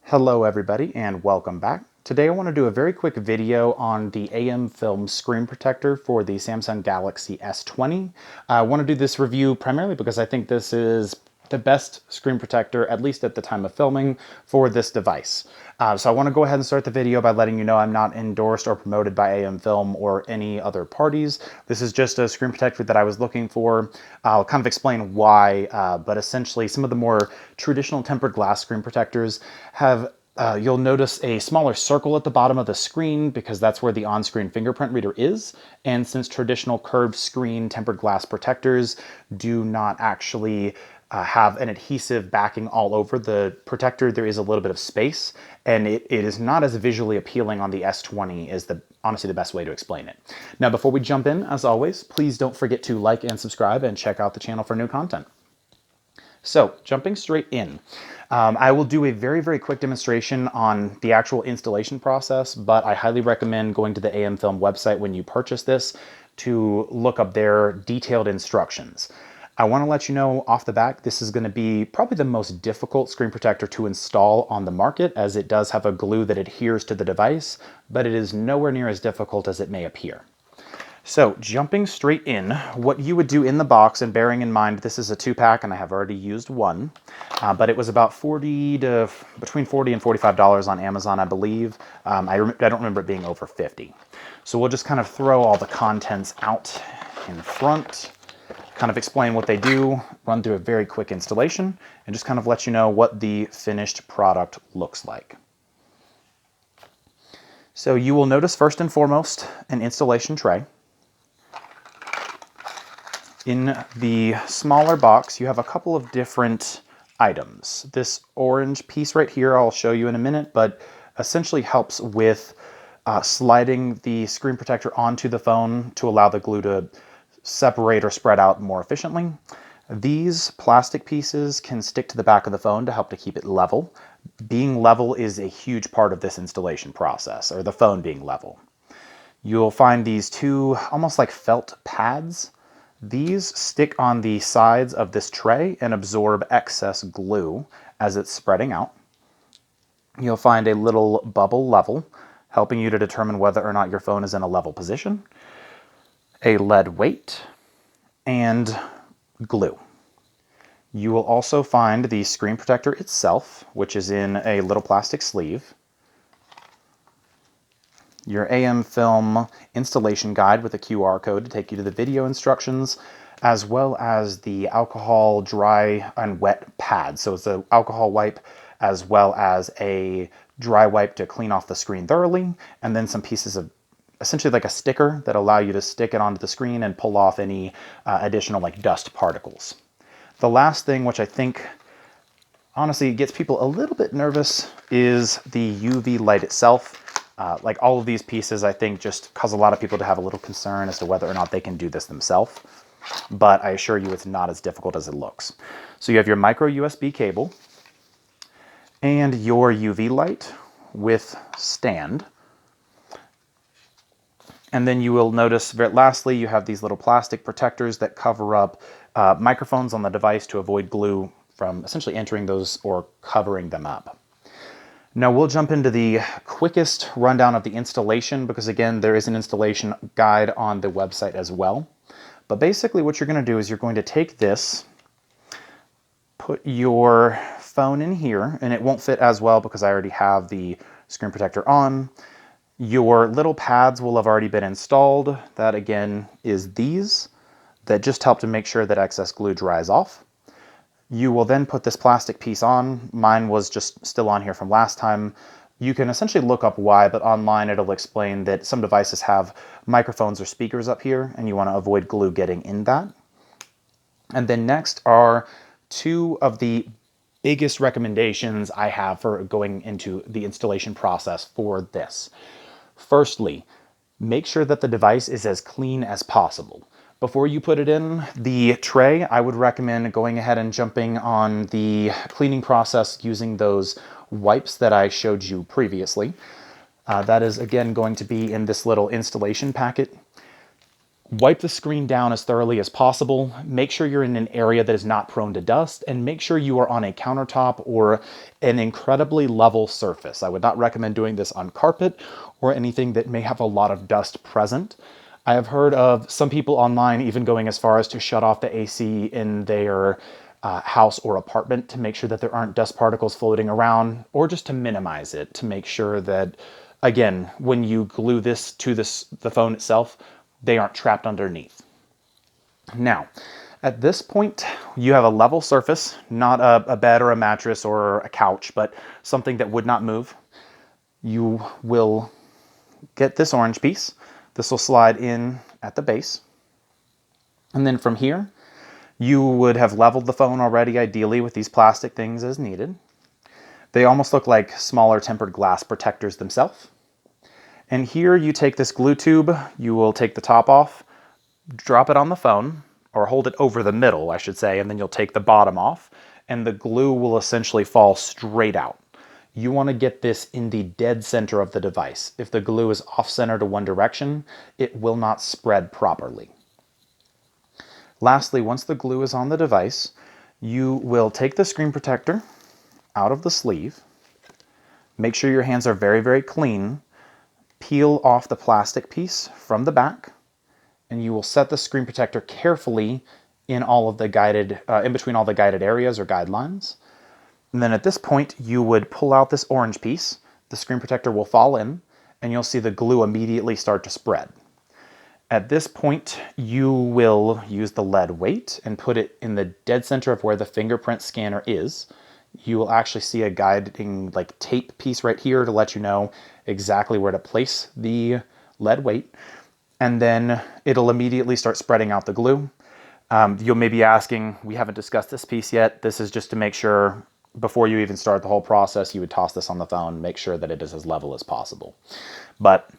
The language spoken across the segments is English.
Hello everybody and welcome back. Today I want to do a very quick video on the AmFilm screen protector for the Samsung Galaxy S20. I want to do this review primarily because I think this is the best screen protector, at least at the time of filming, for this device. So I want to go ahead and start the video by letting you know I'm not endorsed or promoted by AmFilm or any other parties. This is just a screen protector that I was looking for. I'll kind of explain why, but essentially some of the more traditional tempered glass screen protectors have you'll notice a smaller circle at the bottom of the screen because that's where the on-screen fingerprint reader is. And since traditional curved screen tempered glass protectors do not actually have an adhesive backing all over the protector, there is a little bit of space, and it is not as visually appealing on the S20 is honestly the best way to explain it. Now, before we jump in, as always, please don't forget to like and subscribe and check out the channel for new content. So, jumping straight in, I will do a very quick demonstration on the actual installation process, but I highly recommend going to the AmFilm website when you purchase this to look up their detailed instructions. I want to let you know off the bat, this is going to be probably the most difficult screen protector to install on the market, as it does have a glue that adheres to the device, but it is nowhere near as difficult as it may appear. So jumping straight in, what you would do in the box, and bearing in mind this is a 2-pack and I have already used one, but it was about between $40 and $45 on Amazon, I believe. I don't remember it being over 50. So we'll just kind of throw all the contents out in front, kind of explain what they do, run through a very quick installation, and just kind of let you know what the finished product looks like. So you will notice first and foremost an installation tray. In the smaller box, you have a couple of different items. This orange piece right here, I'll show you in a minute, but essentially helps with sliding the screen protector onto the phone to allow the glue to separate or spread out more efficiently. These plastic pieces can stick to the back of the phone to help to keep it level. Being level is a huge part of this installation process, or the phone being level. You'll find these two almost like felt pads. These stick on the sides of this tray and absorb excess glue as it's spreading out. You'll find a little bubble level, helping you to determine whether or not your phone is in a level position, a lead weight, and glue. You will also find the screen protector itself, which is in a little plastic sleeve, your AmFilm installation guide with a QR code to take you to the video instructions, as well as the alcohol dry and wet pad. So it's an alcohol wipe as well as a dry wipe to clean off the screen thoroughly, and then some pieces of essentially like a sticker that allow you to stick it onto the screen and pull off any additional like dust particles. The last thing, which I think honestly gets people a little bit nervous, is the UV light itself. Like all of these pieces, I think just cause a lot of people to have a little concern as to whether or not they can do this themselves. But I assure you it's not as difficult as it looks. So you have your micro USB cable and your UV light with stand. And then you will notice, lastly, you have these little plastic protectors that cover up microphones on the device to avoid glue from essentially entering those or covering them up. Now we'll jump into the quickest rundown of the installation because again, there is an installation guide on the website as well. But basically what you're going to do is you're going to take this, put your phone in here, and it won't fit as well because I already have the screen protector on. Your little pads will have already been installed. That again is these that just help to make sure that excess glue dries off. You will then put this plastic piece on. Mine was just still on here from last time. You can essentially look up why, but online it'll explain that some devices have microphones or speakers up here and you want to avoid glue getting in that. And then next are two of the biggest recommendations I have for going into the installation process for this. Firstly, make sure that the device is as clean as possible. Before you put it in the tray, I would recommend going ahead and jumping on the cleaning process using those wipes that I showed you previously. That is again going to be in this little installation packet. Wipe the screen down as thoroughly as possible. Make sure you're in an area that is not prone to dust, and make sure you are on a countertop or an incredibly level surface. I would not recommend doing this on carpet or anything that may have a lot of dust present. I have heard of some people online even going as far as to shut off the AC in their house or apartment to make sure that there aren't dust particles floating around, or just to minimize it, to make sure that, again, when you glue this to the phone itself, they aren't trapped underneath. Now, at this point, you have a level surface, not a bed or a mattress or a couch, but something that would not move. You will get this orange piece. This will slide in at the base. And then from here, you would have leveled the phone already, ideally with these plastic things as needed. They almost look like smaller tempered glass protectors themselves. And here you take this glue tube, you will take the top off, drop it on the phone, or hold it over the middle, I should say, and then you'll take the bottom off, and the glue will essentially fall straight out. You want to get this in the dead center of the device. If the glue is off-center to one direction, it will not spread properly. Lastly, once the glue is on the device, you will take the screen protector out of the sleeve. Make sure your hands are very, very clean. Peel off the plastic piece from the back, and you will set the screen protector carefully in all of the guided, in between all the guided areas or guidelines. And then at this point, you would pull out this orange piece. The screen protector will fall in, and you'll see the glue immediately start to spread. At this point, you will use the lead weight and put it in the dead center of where the fingerprint scanner is. You will actually see a guiding like tape piece right here to let you know exactly where to place the lead weight. And then it'll immediately start spreading out the glue. You'll maybe asking, we haven't discussed this piece yet. This is just to make sure before you even start the whole process, you would toss this on the phone, make sure that it is as level as possible. But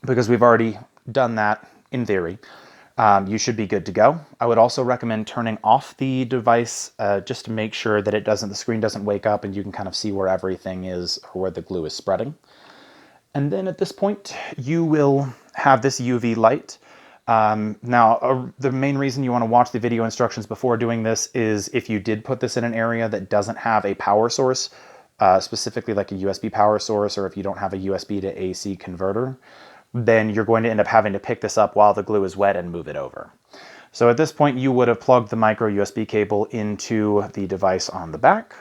because we've already done that in theory, you should be good to go. I would also recommend turning off the device just to make sure that the screen doesn't wake up and you can kind of see where everything is or where the glue is spreading. And then at this point, you will have this UV light. The main reason you want to watch the video instructions before doing this is if you did put this in an area that doesn't have a power source, specifically like a USB power source, or if you don't have a USB to AC converter, then you're going to end up having to pick this up while the glue is wet and move it over. So at this point, you would have plugged the micro USB cable into the device on the back.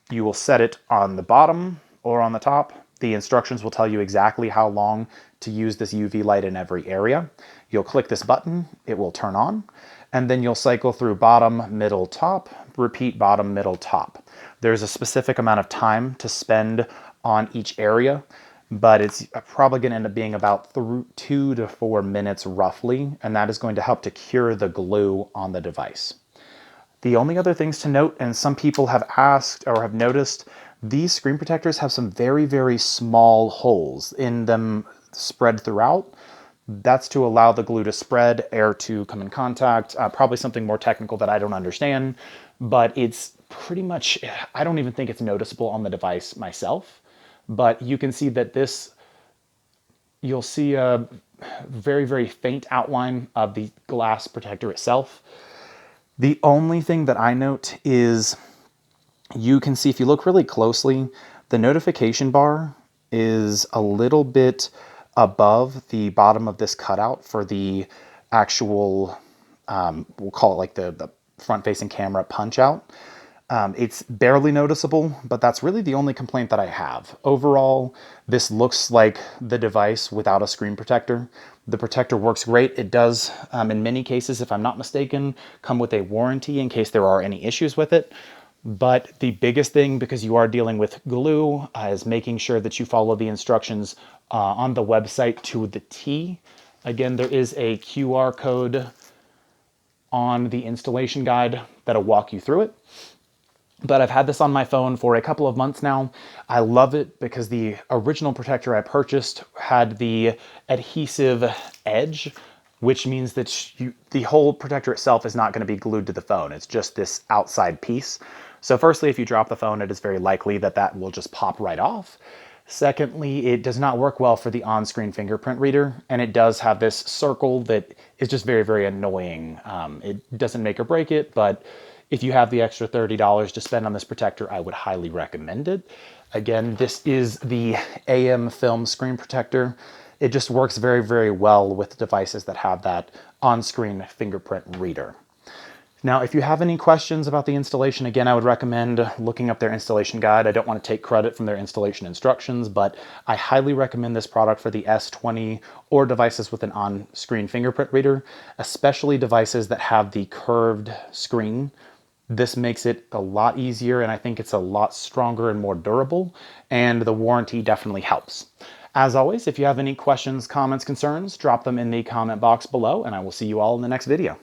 You will set it on the bottom or on the top. The instructions will tell you exactly how long to use this UV light in every area. You'll click this button, it will turn on, and then you'll cycle through bottom, middle, top, repeat bottom, middle, top. There's a specific amount of time to spend on each area, but it's probably going to end up being about 2 to 4 minutes roughly, and that is going to help to cure the glue on the device. The only other things to note, and some people have asked or have noticed, these screen protectors have some very, very small holes in them spread throughout. That's to allow the glue to spread, air to come in contact, probably something more technical that I don't understand, but it's pretty much, I don't even think it's noticeable on the device myself, but you can see that you'll see a very, very faint outline of the glass protector itself. The only thing that I note is you can see, if you look really closely, the notification bar is a little bit above the bottom of this cutout for the actual, we'll call it like the front-facing camera punch-out. It's barely noticeable, but that's really the only complaint that I have. Overall, this looks like the device without a screen protector. The protector works great. It does, in many cases, if I'm not mistaken, come with a warranty in case there are any issues with it. But the biggest thing, because you are dealing with glue, is making sure that you follow the instructions on the website to the T. Again, there is a QR code on the installation guide that'll walk you through it. But I've had this on my phone for a couple of months now. I love it because the original protector I purchased had the adhesive edge, which means that the whole protector itself is not going to be glued to the phone. It's just this outside piece. So firstly, if you drop the phone, it is very likely that that will just pop right off. Secondly, it does not work well for the on-screen fingerprint reader, and it does have this circle that is just very, very annoying. It doesn't make or break it, but if you have the extra $30 to spend on this protector, I would highly recommend it. Again, this is the AmFilm screen protector. It just works very, very well with devices that have that on-screen fingerprint reader. Now, if you have any questions about the installation, again, I would recommend looking up their installation guide. I don't want to take credit from their installation instructions, but I highly recommend this product for the S20 or devices with an on-screen fingerprint reader, especially devices that have the curved screen. This makes it a lot easier, and I think it's a lot stronger and more durable, and the warranty definitely helps. As always, if you have any questions, comments, concerns, drop them in the comment box below, and I will see you all in the next video.